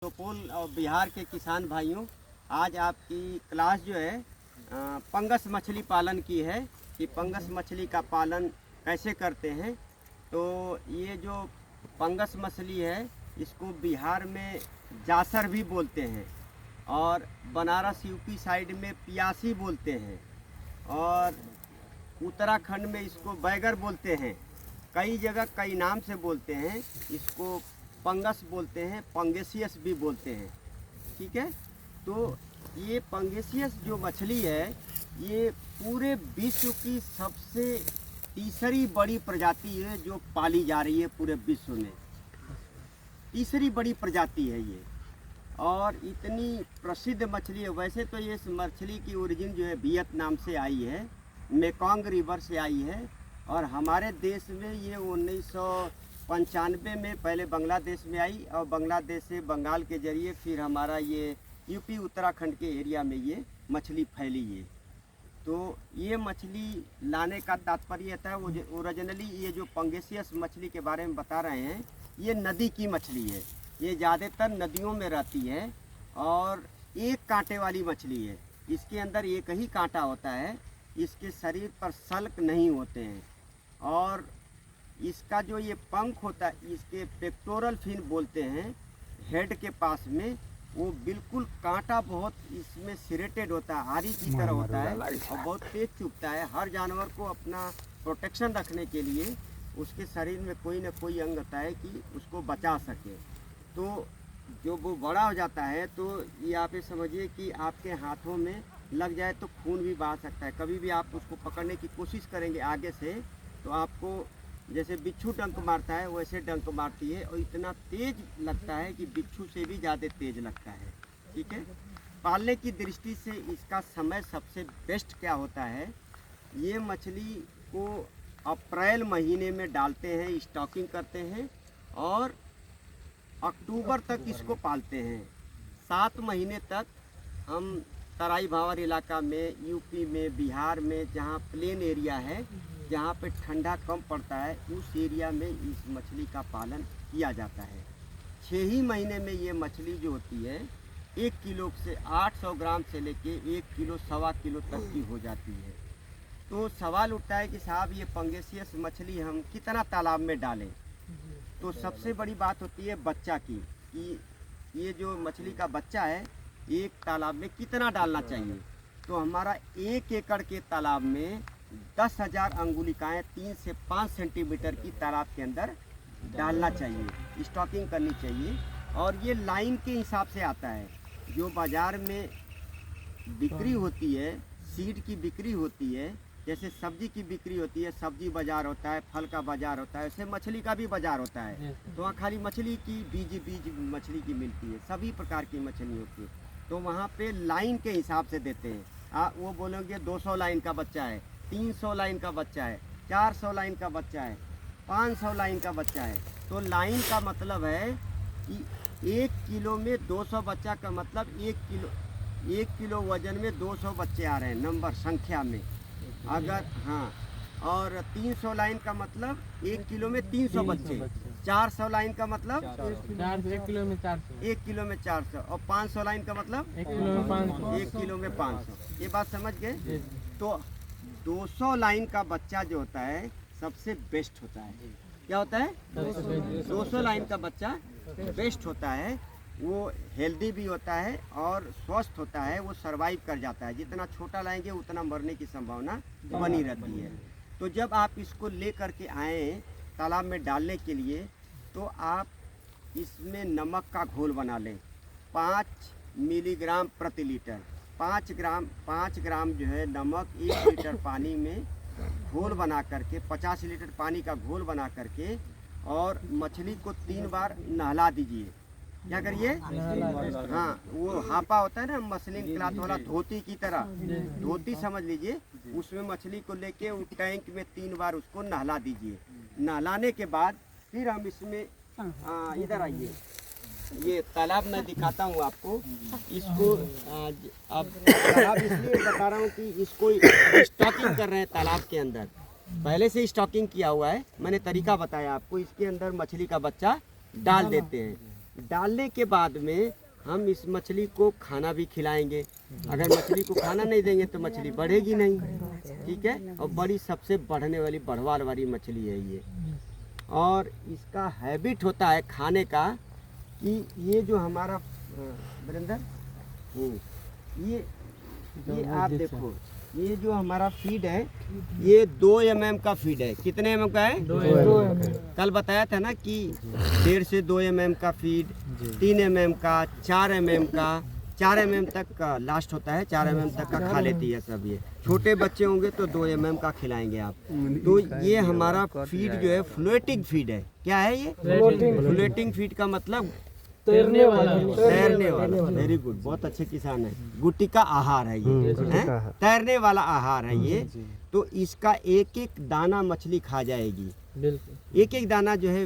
सुपौल और बिहार के किसान भाइयों, आज आपकी क्लास जो है पंगस मछली पालन की है कि पंगस मछली का पालन कैसे करते हैं। तो ये जो पंगस मछली है इसको बिहार में जासर भी बोलते हैं और बनारस यूपी साइड में पियासी बोलते हैं और उत्तराखंड में इसको बैगर बोलते हैं। कई जगह कई नाम से बोलते हैं। इसको पंगस बोलते हैं, पंगेसियस भी बोलते हैं। ठीक है, तो ये पंगेसियस जो मछली है ये पूरे विश्व की सबसे तीसरी बड़ी प्रजाति है जो पाली जा रही है पूरे विश्व में। तीसरी बड़ी प्रजाति है ये और इतनी प्रसिद्ध मछली है। वैसे तो ये मछली की ओरिजिन जो है वियतनाम से आई है, मेकोंग रिवर से आई है और हमारे देश में ये 1995 में पहले बांग्लादेश में आई और बांग्लादेश से बंगाल के जरिए फिर हमारा ये यूपी उत्तराखंड के एरिया में ये मछली फैली है। तो ये मछली लाने का तात्पर्य था वो ओरिजिनली ये जो पंगेसियस मछली के बारे में बता रहे हैं ये नदी की मछली है। ये ज़्यादातर नदियों में रहती है और एक कांटे वाली मछली है। इसके अंदर एक ही कांटा होता है, इसके शरीर पर सल्क नहीं होते हैं और इसका जो ये पंख होता है इसके पेक्टोरल फिन बोलते हैं, हेड के पास में वो बिल्कुल कांटा बहुत इसमें सिरेटेड होता है, आरी की तरह होता है और बहुत तेज चुभता है। हर जानवर को अपना प्रोटेक्शन रखने के लिए उसके शरीर में कोई ना कोई अंग होता है कि उसको बचा सके। तो जो वो बड़ा हो जाता है तो ये आप ये समझिए कि आपके हाथों में लग जाए तो खून भी बहा सकता है। कभी भी आप उसको पकड़ने की कोशिश करेंगे आगे से तो आपको जैसे बिच्छू डंक मारता है वैसे डंक मारती है और इतना तेज लगता है कि बिच्छू से भी ज़्यादा तेज लगता है। ठीक है, पालने की दृष्टि से इसका समय सबसे बेस्ट क्या होता है, ये मछली को अप्रैल महीने में डालते हैं, स्टॉकिंग करते हैं और अक्टूबर तक इसको पालते हैं। 7 महीने तक हम तराई भावर इलाका में, यूपी में, बिहार में जहाँ प्लेन एरिया है जहाँ पे ठंडा कम पड़ता है उस एरिया में इस मछली का पालन किया जाता है। 6 ही महीने में ये मछली जो होती है 1 किलो से 800 ग्राम से लेके 1 किलो सवा किलो तक की हो जाती है। तो सवाल उठता है कि साहब ये पंगेसियस मछली हम कितना तालाब में डालें। तो सबसे बड़ी बात होती है बच्चा की कि ये जो मछली का बच्चा है एक तालाब में कितना डालना चाहिए। तो हमारा 1 एकड़ के तालाब में 10,000 अंगुलिकाएँ 3 से 5 सेंटीमीटर की तालाब के अंदर डालना चाहिए, स्टॉकिंग करनी चाहिए। और ये लाइन के हिसाब से आता है। जो बाज़ार में बिक्री होती है, सीड की बिक्री होती है, जैसे सब्जी की बिक्री होती है, सब्जी बाज़ार होता है, फल का बाज़ार होता है, वैसे मछली का भी बाज़ार होता है। तो वहाँ खाली मछली की बीज मछली की मिलती है, सभी प्रकार की मछली होती है। तो वहाँ पे लाइन के हिसाब से देते हैं। वो बोलेंगे 200 लाइन का बच्चा है, 300 लाइन का बच्चा है, 400 लाइन का बच्चा है, 500 लाइन का बच्चा है। तो लाइन का मतलब है कि 1 किलो में 200 बच्चा का मतलब 1 किलो वजन में 200 बच्चे आ रहे हैं नंबर संख्या में। अगर हाँ, और 300 लाइन का मतलब 1 किलो में 300 बच्चे, 400 लाइन का मतलब 1 किलो में 400, 1 किलो में 400 और 500 लाइन का मतलब 1 किलो में 500, 1 किलो में 500। ये बात समझ गए। तो 200 लाइन का बच्चा जो होता है सबसे बेस्ट होता है। क्या होता है? 200 लाइन का बच्चा बेस्ट होता है। वो हेल्दी भी होता है और स्वस्थ होता है, वो सरवाइव कर जाता है। जितना छोटा लाएंगे उतना मरने की संभावना बनी रहती है। तो जब आप इसको ले करके आएँ तालाब में डालने के लिए तो आप इसमें नमक का घोल बना लें 5 मिलीग्राम प्रति लीटर। 5 ग्राम जो है नमक 1 लीटर पानी में घोल बना करके 50 लीटर पानी का घोल बना करके और मछली को 3 बार नहला दीजिए। क्या करिए? हाँ, वो हापा होता है ना मसलिन क्लॉथ वाला, धोती की तरह, धोती समझ लीजिए। उसमें मछली को लेके उस टैंक में 3 बार उसको नहला दीजिए। नहलाने के बाद फिर हम इसमें इधर आइए, ये तालाब मैं दिखाता हूँ आपको। इसको अब तालाब इसलिए बता रहा हूँ कि इसको स्टॉकिंग कर रहे हैं तालाब के अंदर। पहले से स्टॉकिंग किया हुआ है, मैंने तरीका बताया आपको। इसके अंदर मछली का बच्चा डाल देते हैं। डालने के बाद में हम इस मछली को खाना भी खिलाएंगे। अगर मछली को खाना नहीं देंगे तो मछली बढ़ेगी नहीं, ठीक है। और बड़ी सबसे बढ़ने वाली बढ़वार वाली मछली है ये। और इसका हैबिट होता है खाने का कि ये जो हमारा बरिंदर, ये आप देखो, ये जो हमारा फीड है ये 2 mm का फीड है। कितने mm का है? 2 mm। कल बताया था ना कि 1.5 से 2 mm का फीड, 3 mm का, 4 mm का, 4 mm तक का लास्ट होता है, 4 mm तक का खा लेती है सब। ये छोटे बच्चे होंगे तो 2 mm का खिलाएंगे आप। तो ये हमारा फीड जो है फ्लोटिंग फीड है। क्या है ये? फ्लोटिंग फीड का मतलब तैरने वाला। तैरने वाला। वेरी गुड, बहुत अच्छे किसान है। गुट्टी का आहार है ये, हैं? तैरने वाला आहार है ये। तो इसका एक एक दाना मछली खा जाएगी। बिल्कुल। एक एक दाना जो है